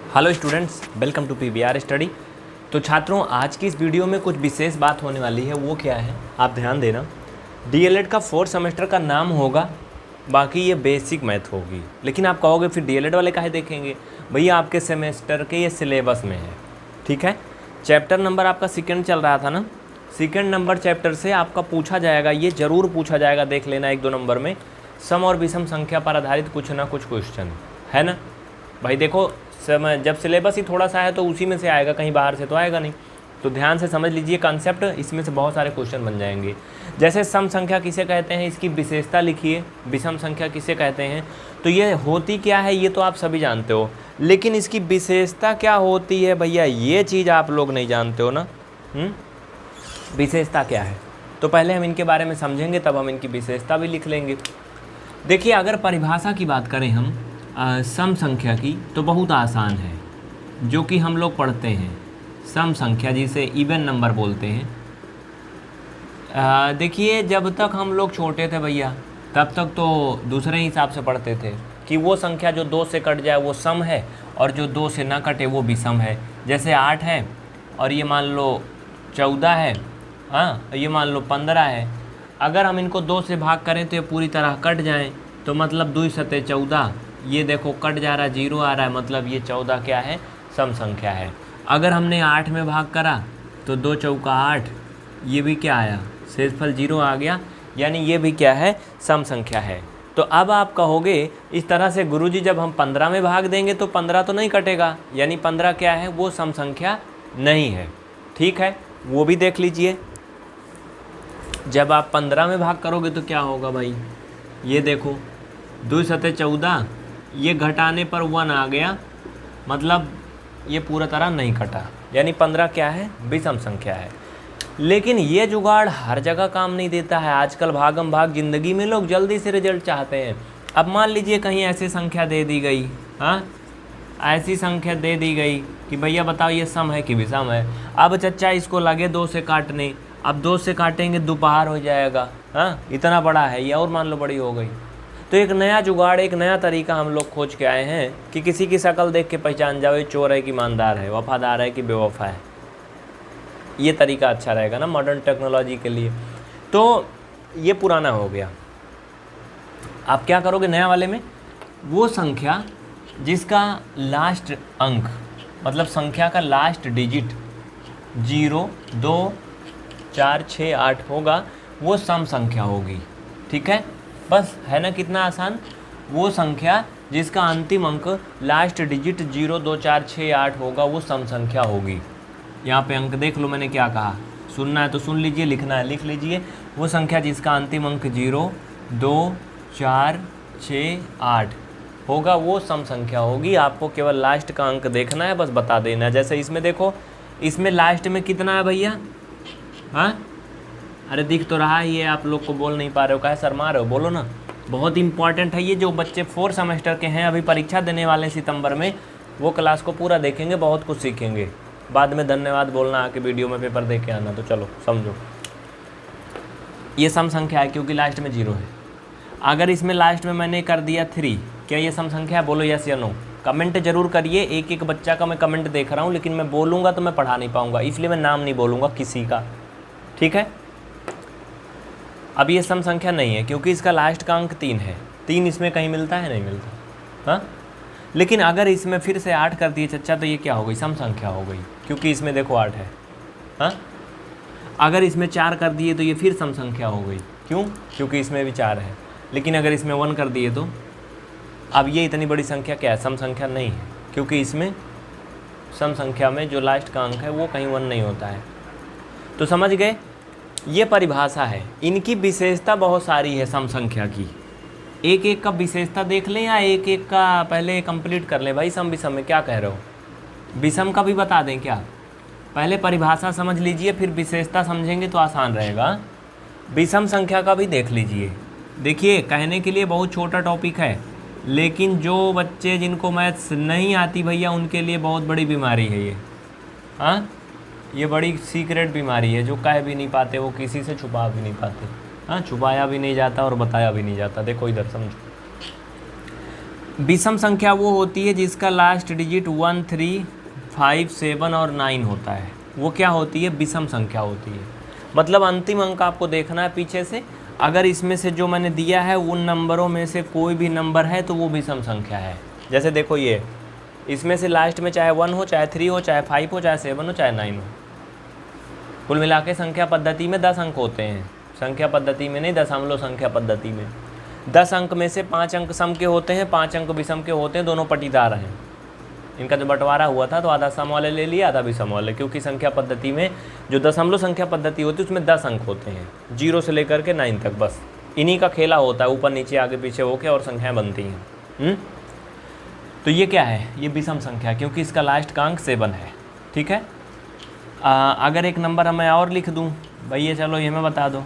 Hello students, welcome to PVR study. तो छात्रों, आज की इस वीडियो में कुछ विशेष बात होने वाली है। वो क्या है, आप ध्यान देना। डीएलएड का 4th सेमेस्टर का नाम होगा, बाकी ये बेसिक मैथ होगी। लेकिन आप कहोगे फिर डीएलएड वाले काहे देखेंगे? भैया आपके सेमेस्टर के ये सिलेबस में है, ठीक है। चैप्टर नंबर आपका सेकंड चल रहा था ना, सेकंड नंबर चैप्टर से आपका पूछा जाएगा, ये ज़रूर पूछा जाएगा, देख लेना 1-2 नंबर में, सम और विषम संख्या पर आधारित कुछ ना कुछ क्वेश्चन, है ना भाई। देखो जब सिलेबस ही थोड़ा सा है तो उसी में से आएगा, कहीं बाहर से तो आएगा नहीं। तो ध्यान से समझ लीजिए कॉन्सेप्ट, इसमें से बहुत सारे क्वेश्चन बन जाएंगे। जैसे सम संख्या किसे कहते हैं, इसकी विशेषता लिखिए। विषम संख्या किसे कहते हैं, तो ये होती क्या है ये तो आप सभी जानते हो, लेकिन इसकी विशेषता क्या होती है भैया, ये चीज़ आप लोग नहीं जानते हो ना। विशेषता क्या है, तो पहले हम इनके बारे में समझेंगे, तब हम इनकी विशेषता भी लिख लेंगे। देखिए, अगर परिभाषा की बात करें हम सम संख्या की, तो बहुत आसान है, जो कि हम लोग पढ़ते हैं। सम संख्या जिसे इवन नंबर बोलते हैं। देखिए, जब तक हम लोग छोटे थे भैया, तब तक तो दूसरे हिसाब से पढ़ते थे कि वो संख्या जो 2 से कट जाए वो सम है, और जो 2 से ना कटे वो विषम है। जैसे 8 है और ये मान लो 14 है, हाँ, ये मान लो 15 है। अगर हम इनको 2 से भाग करें तो ये पूरी तरह कट जाएँ, तो मतलब 2 सते 14, ये देखो कट जा रहा है, 0 आ रहा है, मतलब ये 14 क्या है, सम संख्या है। अगर हमने 8 में भाग करा तो 2 चौका 8, ये भी क्या आया, शेषफल 0 आ गया, यानी ये भी क्या है, सम संख्या है। तो अब आप कहोगे इस तरह से, गुरुजी जब हम 15 में भाग देंगे तो 15 तो नहीं कटेगा, यानी 15 क्या है, वो सम संख्या नहीं है। ठीक है, वो भी देख लीजिए। जब आप 15 में भाग करोगे तो क्या होगा भाई, ये देखो 2 सते 14, ये घटाने पर 1 आ गया, मतलब ये पूरा तरह नहीं कटा, यानी 15 क्या है, विषम संख्या है। लेकिन ये जुगाड़ हर जगह काम नहीं देता है। आजकल भागम भाग ज़िंदगी में लोग जल्दी से रिजल्ट चाहते हैं। अब मान लीजिए कहीं ऐसी संख्या दे दी गई, हाँ, ऐसी संख्या दे दी गई कि भैया बताओ ये सम है कि विषम है। अब चच्चा इसको लगे 2 से काटने, अब 2 से काटेंगे दोपहर हो जाएगा, हाँ, इतना बड़ा है ये, और मान लो बड़ी हो गई। तो एक नया जुगाड़, एक नया तरीका हम लोग खोज के आए हैं कि किसी की शक्ल देख के पहचान जाओ ये चोर है कि ईमानदार है, वफादार है कि बेवफा है। ये तरीका अच्छा रहेगा ना मॉडर्न टेक्नोलॉजी के लिए। तो ये पुराना हो गया। आप क्या करोगे नया वाले में, वो संख्या जिसका लास्ट अंक, मतलब संख्या का लास्ट डिजिट 0, 2, 4, 6, 8 होगा, वो सम संख्या होगी। ठीक है, बस है ना, कितना आसान। वो संख्या जिसका अंतिम अंक लास्ट डिजिट 0, 2, 4, 6, 8 होगा, वो सम संख्या होगी। यहाँ पे अंक देख लो, मैंने क्या कहा, सुनना है तो सुन लीजिए, लिखना है लिख लीजिए। वो संख्या जिसका अंतिम अंक 0, 2, 4, 6, 8 होगा, वो सम संख्या होगी। आपको केवल लास्ट का अंक देखना है, बस बता देना है। जैसे इसमें देखो, इसमें लास्ट में कितना है भैया, हाँ, अरे दिख तो रहा है, ये आप लोग को बोल नहीं पा रहे हो, काहे शर्मा रहे हो, बोलो ना। बहुत इंपॉर्टेंट है ये। जो बच्चे 4th सेमेस्टर के हैं, अभी परीक्षा देने वाले हैं सितंबर में, वो क्लास को पूरा देखेंगे, बहुत कुछ सीखेंगे। बाद में धन्यवाद बोलना आके वीडियो में, पेपर दे के आना। तो चलो समझो, ये सम संख्या है क्योंकि लास्ट में 0 है। अगर इसमें लास्ट में मैंने कर दिया 3, क्या ये सम संख्या है, बोलो यस या नो। कमेंट जरूर करिए, एक एक बच्चा का मैं कमेंट देख रहा हूँ, लेकिन मैं बोलूँगा तो मैं पढ़ा नहीं पाऊँगा, इसलिए मैं नाम नहीं बोलूँगा किसी का। ठीक है, अब ये सम संख्या नहीं है क्योंकि इसका लास्ट का अंक 3 है। 3 इसमें कहीं मिलता है, नहीं मिलता, हाँ। लेकिन अगर इसमें फिर से 8 कर दिए चच्चा, तो ये क्या हो गई, सम संख्या हो गई, क्योंकि इसमें देखो 8 है, हाँ। अगर इसमें 4 कर दिए तो ये फिर सम संख्या हो गई, क्यों, क्योंकि इसमें भी 4 है। लेकिन अगर इसमें 1 कर दिए तो अब ये इतनी बड़ी संख्या क्या है, सम संख्या नहीं है, क्योंकि इसमें सम संख्या में जो लास्ट का अंक है वो कहीं 1 नहीं होता है। तो समझ गए, ये परिभाषा है। इनकी विशेषता बहुत सारी है सम संख्या की। एक एक का विशेषता देख लें या एक एक का पहले कंप्लीट कर लें भाई। सम विषम में क्या कह रहे हो, विषम का भी बता दें क्या? पहले परिभाषा समझ लीजिए, फिर विशेषता समझेंगे तो आसान रहेगा। विषम संख्या का भी देख लीजिए। देखिए, कहने के लिए बहुत छोटा टॉपिक है, लेकिन जो बच्चे जिनको मैथ्स नहीं आती भैया, उनके लिए बहुत बड़ी बीमारी है ये, हाँ। ये बड़ी सीक्रेट बीमारी है, जो कह भी नहीं पाते, वो किसी से छुपा भी नहीं पाते, हाँ, छुपाया भी नहीं जाता और बताया भी नहीं जाता। देखो इधर समझो, विषम संख्या वो होती है जिसका लास्ट डिजिट 1, 3, 5, 7 और 9 होता है, वो क्या होती है? विषम संख्या होती है। मतलब अंतिम अंक आपको देखना है पीछे से, अगर इसमें से जो मैंने दिया है उन नंबरों में से कोई भी नंबर है तो वो विषम संख्या है। जैसे देखो ये, इसमें से लास्ट में चाहे 1 हो, चाहे 3 हो, चाहे 5 हो, चाहे 7 हो, चाहे 9 हो, कुल मिला के संख्या पद्धति में 10 अंक होते हैं। संख्या पद्धति में नहीं, दशमलव संख्या पद्धति में 10 अंक में से 5 अंक सम के होते हैं, 5 अंक विषम के होते हैं, दोनों पटीदार हैं। इनका जो बंटवारा हुआ था तो आधा सम वाले ले लिया, आधा विषम वाले, क्योंकि संख्या पद्धति में जो दशमलव संख्या पद्धति होती है उसमें 10 अंक होते हैं, 0 से लेकर के 9 तक, बस इन्हीं का खेला होता है, ऊपर नीचे आगे पीछे होके और संख्याएं बनती हैं। तो ये क्या है? ये विषम संख्या, क्योंकि इसका लास्ट का अंक 7 है। ठीक है। अगर एक नंबर मैं और लिख दूँ भैया, चलो ये मैं बता दो,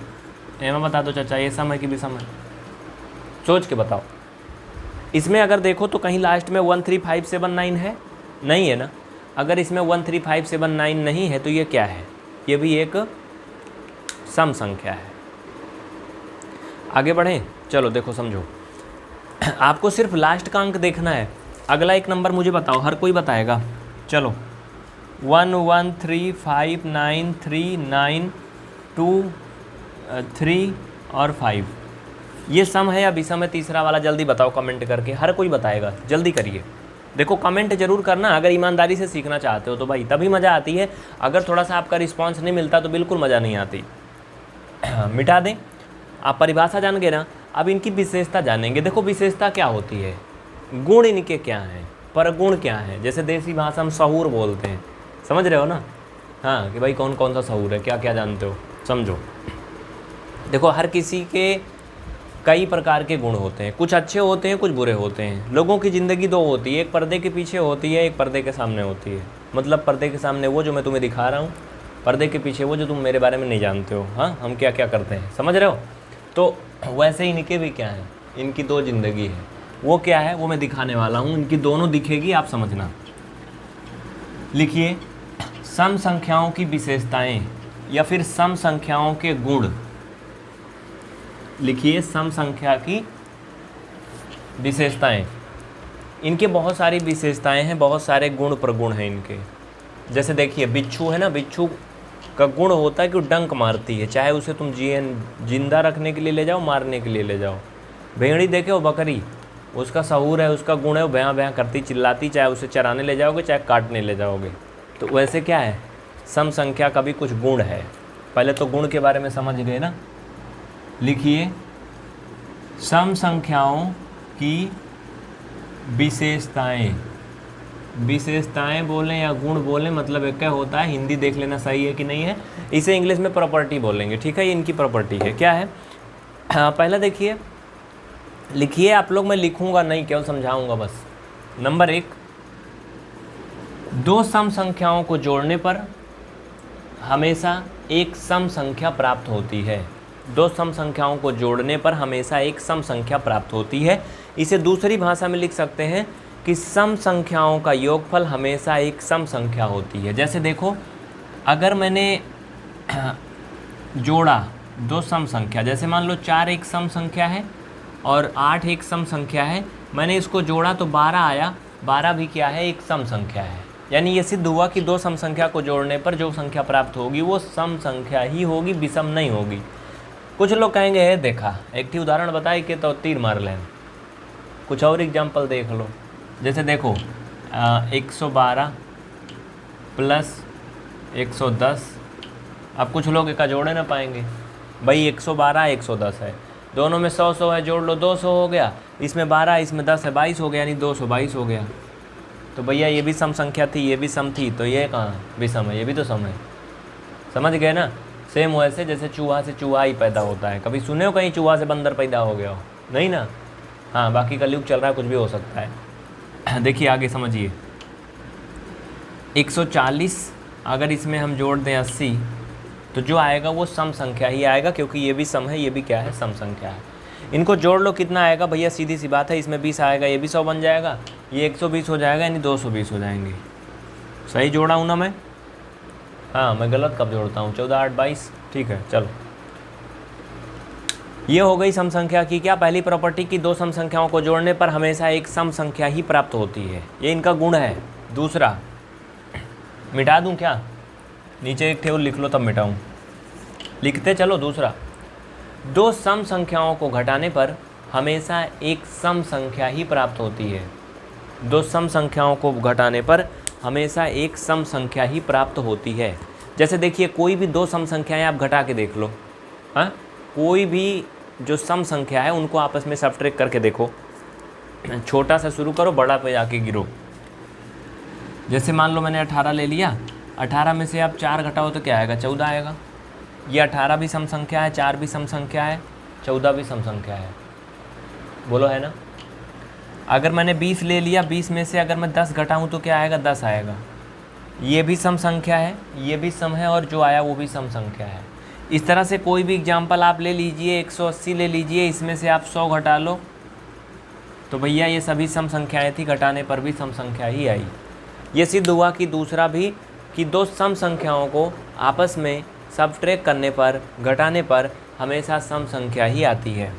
ये मैं बता दो चाचा, ये सम है कि विषम है? सोच के बताओ। इसमें अगर देखो तो कहीं लास्ट में 1, 3, 5, 7, 9 है? नहीं है ना। अगर इसमें 1, 3, 5, 7, 9 नहीं है तो ये क्या है? ये भी एक सम संख्या है। आगे बढ़ें, चलो देखो समझो। आपको सिर्फ लास्ट का अंक देखना है। अगला एक नंबर मुझे बताओ, हर कोई बताएगा। चलो 1, 1, 3, 5, 9, 3, 9, 2, 3 और 5, ये सम है या विषम है? तीसरा वाला जल्दी बताओ कमेंट करके, हर कोई बताएगा, जल्दी करिए। देखो कमेंट जरूर करना, अगर ईमानदारी से सीखना चाहते हो तो भाई, तभी मज़ा आती है। अगर थोड़ा सा आपका रिस्पांस नहीं मिलता तो बिल्कुल मज़ा नहीं आती। मिटा दें। आप परिभाषा जान गए ना, अब इनकी विशेषता जानेंगे। देखो विशेषता क्या होती है, गुण इनके क्या हैं, परगुण क्या हैं। जैसे देसी भाषा में सहूर बोलते हैं, समझ रहे हो ना? हाँ, कि भाई कौन कौन सा सहूर है, क्या क्या जानते हो, समझो। देखो हर किसी के कई प्रकार के गुण होते हैं, कुछ अच्छे होते हैं, कुछ बुरे होते हैं। लोगों की ज़िंदगी दो होती है, एक पर्दे के पीछे होती है, एक पर्दे के सामने होती है। मतलब पर्दे के सामने वो जो मैं तुम्हें दिखा रहा हूँ, पर्दे के पीछे वो जो तुम मेरे बारे में नहीं जानते हो। हाँ, हम क्या क्या करते हैं, समझ रहे हो? तो वैसे इनके भी क्या है, इनकी दो ज़िंदगी है। वो क्या है वो मैं दिखाने वाला हूँ, इनकी दोनों दिखेगी, आप समझना। लिखिए, सम संख्याओं की विशेषताएँ या फिर सम संख्याओं के गुण। लिखिए, सम संख्या की विशेषताएं। इनके बहुत सारी विशेषताएं हैं, बहुत सारे गुण प्रगुण हैं इनके। जैसे देखिए बिच्छू है ना, बिच्छू का गुण होता है कि वो डंक मारती है, चाहे उसे तुम जिंदा रखने के लिए ले जाओ, मारने के लिए ले जाओ। भेड़ी देखे हो, बकरी, उसका सहूर है, उसका गुण है, वो भयां भयां करती, चिल्लाती, चाहे उसे चराने ले जाओगे चाहे काटने ले जाओगे। तो वैसे क्या है, सम संख्या का भी कुछ गुण है। पहले तो गुण के बारे में समझ गए ना। लिखिए, सम संख्याओं की विशेषताएं। विशेषताएं बोलें या गुण बोलें, मतलब एक क्या होता है, हिंदी देख लेना सही है कि नहीं है। इसे इंग्लिश में प्रॉपर्टी बोलेंगे, ठीक है? ये इनकी प्रॉपर्टी है। क्या है? पहला देखिए, लिखिए आप लोग, मैं लिखूंगा नहीं, केवल समझाऊंगा बस। नंबर 1, दो सम संख्याओं को जोड़ने पर हमेशा एक सम संख्या प्राप्त होती है। दो सम संख्याओं को जोड़ने पर हमेशा एक सम संख्या प्राप्त होती है। इसे दूसरी भाषा में लिख सकते हैं कि सम संख्याओं का योगफल हमेशा एक सम संख्या होती है। जैसे देखो, अगर मैंने जोड़ा दो सम संख्या, जैसे मान लो 4 एक सम संख्या है और 8 एक सम संख्या है, मैंने इसको जोड़ा तो 12 आया, 12 भी क्या है, एक सम संख्या है। यानी ये सिद्ध हुआ कि दो सम संख्या को जोड़ने पर जो संख्या प्राप्त होगी वो सम संख्या ही होगी, विषम नहीं होगी। कुछ लोग कहेंगे है देखा, एक ही उदाहरण बताए कि तो तीर मार लें। कुछ और एग्जाम्पल देख लो। जैसे देखो 112 प्लस 110। अब कुछ लोग का जोड़े ना पाएंगे, भाई 112 110 है, दोनों में 100 है, जोड़ लो 200 हो गया, इसमें 12 इसमें 10 है, 22 हो गया, यानी 222 हो गया। तो भैया ये भी सम संख्या थी, ये भी सम थी, तो ये कहाँ विषम है, ये भी तो सम है। समझ गए ना? सेम वैसे जैसे चूहा से चूहा ही पैदा होता है। कभी सुने हो कहीं चूहा से बंदर पैदा हो गया हो? नहीं ना। हाँ, बाकी कलयुग चल रहा है, कुछ भी हो सकता है। देखिए आगे समझिए, 140 अगर इसमें हम जोड़ दें 80, तो जो आएगा वो सम संख्या ही आएगा, क्योंकि ये भी सम है, ये भी क्या है, सम संख्या है। इनको जोड़ लो, कितना आएगा भैया, सीधी सी बात है, इसमें 20 आएगा, ये भी 100 बन जाएगा, ये 120 हो जाएगा, यानी 220 हो जाएंगे। सही जोड़ा हूँ ना मैं? हाँ, मैं गलत कब जोड़ता हूँ? 14 8 22, ठीक है। चलो ये हो गई सम संख्या की क्या पहली प्रॉपर्टी की, दो सम संख्याओं को जोड़ने पर हमेशा एक सम संख्या ही प्राप्त होती है, ये इनका गुण है। दूसरा मिटा दूं क्या, नीचे एक टेबल लिख लो तब मिटाऊं, लिखते चलो। दूसरा, दो सम संख्याओं को घटाने पर हमेशा एक सम संख्या ही प्राप्त होती है। दो सम संख्याओं को घटाने पर हमेशा एक सम संख्या ही प्राप्त होती है। जैसे देखिए कोई भी दो सम संख्याएं आप घटा के देख लो, हाँ, कोई भी जो सम संख्या है उनको आपस में सब्ट्रैक्ट करके देखो, छोटा सा शुरू करो बड़ा पे जाके गिरो। जैसे मान लो मैंने 18 ले लिया, 18 में से आप 4 घटाओ तो क्या आएगा, 14 आएगा। ये 18 भी सम संख्या है, 4 भी सम संख्या है, 14 भी सम संख्या है, बोलो है ना। अगर मैंने 20 ले लिया, 20 में से अगर मैं 10 घटाऊँ तो क्या आएगा, 10 आएगा। ये भी सम संख्या है, ये भी सम है, और जो आया वो भी सम संख्या है। इस तरह से कोई भी एग्जाम्पल आप ले लीजिए, 180 ले लीजिए, इसमें से आप 100 घटा लो तो भैया ये सभी सम संख्याएं थी, घटाने पर भी सम संख्या ही आई। ये सिद्ध हुआ कि दूसरा भी, कि दो सम संख्याओं को आपस में सब्ट्रैक्ट करने पर, घटाने पर हमेशा सम संख्या ही आती है।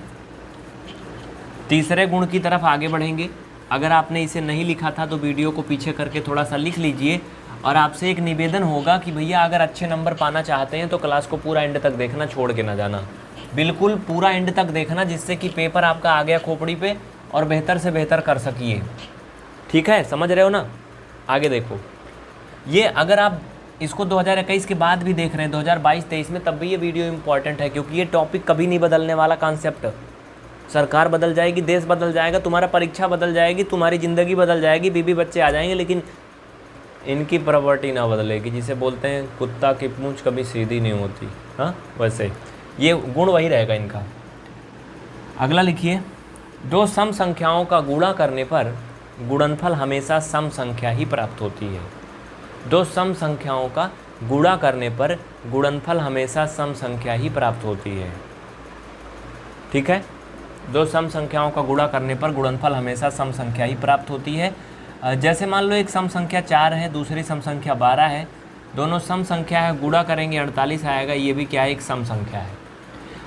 तीसरे गुण की तरफ आगे बढ़ेंगे। अगर आपने इसे नहीं लिखा था तो वीडियो को पीछे करके थोड़ा सा लिख लीजिए। और आपसे एक निवेदन होगा कि भैया अगर अच्छे नंबर पाना चाहते हैं तो क्लास को पूरा एंड तक देखना, छोड़ के ना जाना, बिल्कुल पूरा एंड तक देखना, जिससे कि पेपर आपका आ गया खोपड़ी पे और बेहतर से बेहतर कर सकिए। ठीक है, समझ रहे हो ना। आगे देखो, ये अगर आप इसको 2021 के बाद भी देख रहे हैं, 2022-23 में, तब भी ये वीडियो इंपॉर्टेंट है, क्योंकि ये टॉपिक कभी नहीं बदलने वाला कॉन्सेप्ट। सरकार बदल जाएगी, देश बदल जाएगा, तुम्हारा परीक्षा बदल जाएगी, तुम्हारी ज़िंदगी बदल जाएगी, बीबी बच्चे आ जाएंगे, लेकिन इनकी प्रॉपर्टी ना बदलेगी। जिसे बोलते हैं कुत्ता की पूंछ कभी सीधी नहीं होती, हाँ, वैसे ये गुण वही रहेगा इनका। अगला लिखिए, दो सम संख्याओं का गुणा करने पर गुणनफल हमेशा सम संख्या ही प्राप्त होती है। दो सम संख्याओं का गुणा करने पर गुणनफल हमेशा सम संख्या ही प्राप्त होती है। ठीक है, दो सम संख्याओं का गुणा करने पर गुणनफल हमेशा सम संख्या ही प्राप्त होती है। जैसे मान लो एक सम संख्या 4 है, दूसरी सम संख्या 12 है, दोनों सम संख्या है, गुणा करेंगे 48 आएगा, ये भी क्या है, एक सम संख्या है।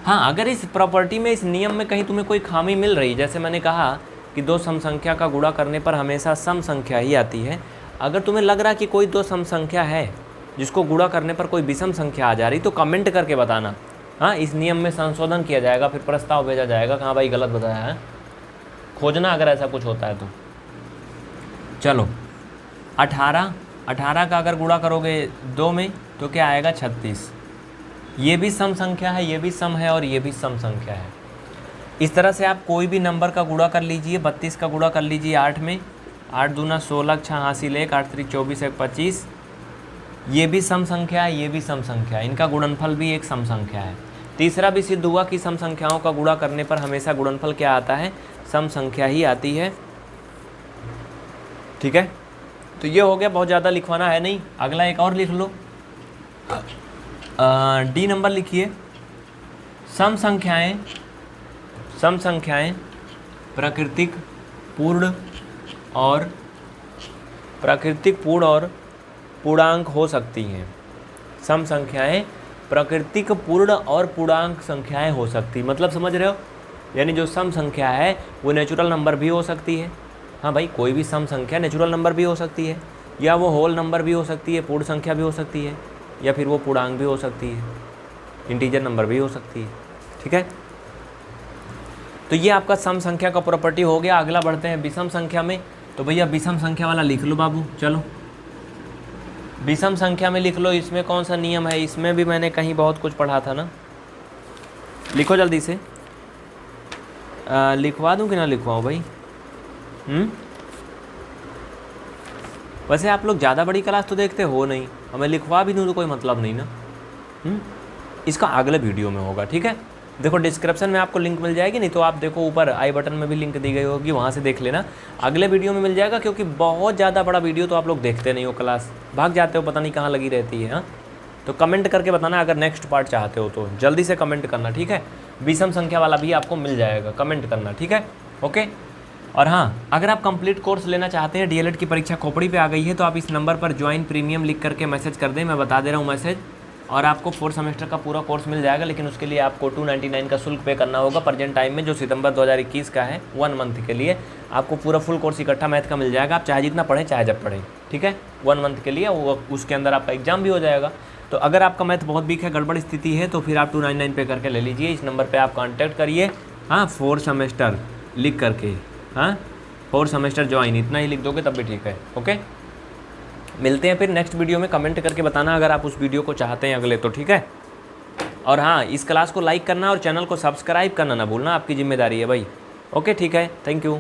हाँ, अगर इस प्रॉपर्टी में, इस नियम में कहीं तुम्हें कोई खामी मिल रही, जैसे मैंने कहा कि दो सम संख्या का गुणा करने पर हमेशा सम संख्या ही आती है, अगर तुम्हें लग रहा कि कोई दो सम संख्या है जिसको गुणा करने पर कोई विषम संख्या आ जा रही, तो कमेंट करके बताना। हाँ, इस नियम में संशोधन किया जाएगा, फिर प्रस्ताव भेजा जाएगा, कहाँ भाई गलत बताया है, खोजना अगर ऐसा कुछ होता है तो। चलो, 18 का अगर गुणा करोगे 2 में तो क्या आएगा, 36। ये भी सम संख्या है, ये भी सम है, और ये भी सम संख्या है। इस तरह से आप कोई भी नंबर का गुणा कर लीजिए। 32 का गुणा कर लीजिए 8 में, 8 दूना 16, 6 हासिल 1, 8 3 24, 1 25। ये भी सम संख्या है, ये भी सम संख्या है, इनका गुणनफल भी एक सम संख्या है। तीसरा भी सिद्ध हुआ कि सम संख्याओं का गुणा करने पर हमेशा गुणनफल क्या आता है, सम संख्या ही आती है। ठीक है, तो ये हो गया, बहुत ज़्यादा लिखवाना है नहीं। अगला एक और लिख लो, डी नंबर लिखिए, सम संख्याएं प्राकृतिक पूर्ण और पूर्णांक हो सकती हैं। सम संख्याएं प्राकृतिक पूर्ण और पूर्णांक संख्याएं हो सकती, मतलब समझ रहे हो, यानी जो सम संख्या है वो नेचुरल नंबर भी हो सकती है। हाँ भाई, कोई भी सम संख्या नेचुरल नंबर भी हो सकती है, या वो होल नंबर भी हो सकती है, पूर्ण संख्या भी हो सकती है, या फिर वो पूर्णांक भी हो सकती है, इंटीजर नंबर भी हो सकती है। ठीक है, तो ये आपका सम संख्या का प्रॉपर्टी हो गया। अगला बढ़ते हैं विषम संख्या में। तो भैया विषम संख्या वाला लिख लो बाबू, चलो विषम संख्या में लिख लो। इसमें कौन सा नियम है, इसमें भी मैंने कहीं बहुत कुछ पढ़ा था ना, लिखो जल्दी से। लिखवा दूं कि ना लिखवाऊं भाई? वैसे आप लोग ज़्यादा बड़ी क्लास तो देखते हो नहीं, और मैं लिखवा भी दूं तो कोई मतलब नहीं ना। इसका अगले वीडियो में होगा, ठीक है। देखो डिस्क्रिप्शन में आपको लिंक मिल जाएगी, नहीं तो आप देखो ऊपर आई बटन में भी लिंक दी गई होगी, वहाँ से देख लेना। अगले वीडियो में मिल जाएगा, क्योंकि बहुत ज़्यादा बड़ा वीडियो तो आप लोग देखते नहीं हो, क्लास भाग जाते हो, पता नहीं कहाँ लगी रहती है। हाँ, तो कमेंट करके बताना अगर नेक्स्ट पार्ट चाहते हो तो, जल्दी से कमेंट करना, ठीक है। विषम संख्या वाला भी आपको मिल जाएगा, कमेंट करना, ठीक है, ओके। और हाँ, अगर आप कंप्लीट कोर्स लेना चाहते हैं, डीएलएड की परीक्षा खोपड़ी पे आ गई है, तो आप इस नंबर पर ज्वाइन प्रीमियम लिख करके मैसेज कर दें, मैं बता दे रहा हूँ मैसेज। और आपको 4 सेमेस्टर का पूरा कोर्स मिल जाएगा, लेकिन उसके लिए आपको 299 का शुल्क पे करना होगा प्रेजेंट टाइम में, जो सितंबर 2021 का है। 1 मंथ के लिए आपको पूरा फुल कोर्स इकट्ठा मैथ का मिल जाएगा। आप चाहे जितना पढ़ें चाहे जब पढ़ें, ठीक है। 1 मंथ के लिए वो उसके अंदर आपका एग्जाम भी हो जाएगा। तो अगर आपका मैथ बहुत वीक है, गड़बड़ स्थिति है, तो फिर आप 299 पे करके ले लीजिए। इस नंबर पर आप कॉन्टैक्ट करिए। हाँ, 4 सेमेस्टर लिख करके, हाँ 4 सेमेस्टर ज्वाइन, इतना ही लिख दोगे तब भी ठीक है। ओके, मिलते हैं फिर नेक्स्ट वीडियो में। कमेंट करके बताना अगर आप उस वीडियो को चाहते हैं अगले, तो ठीक है। और हाँ, इस क्लास को लाइक करना और चैनल को सब्सक्राइब करना ना भूलना, आपकी जिम्मेदारी है भाई। ओके, ठीक है, थैंक यू।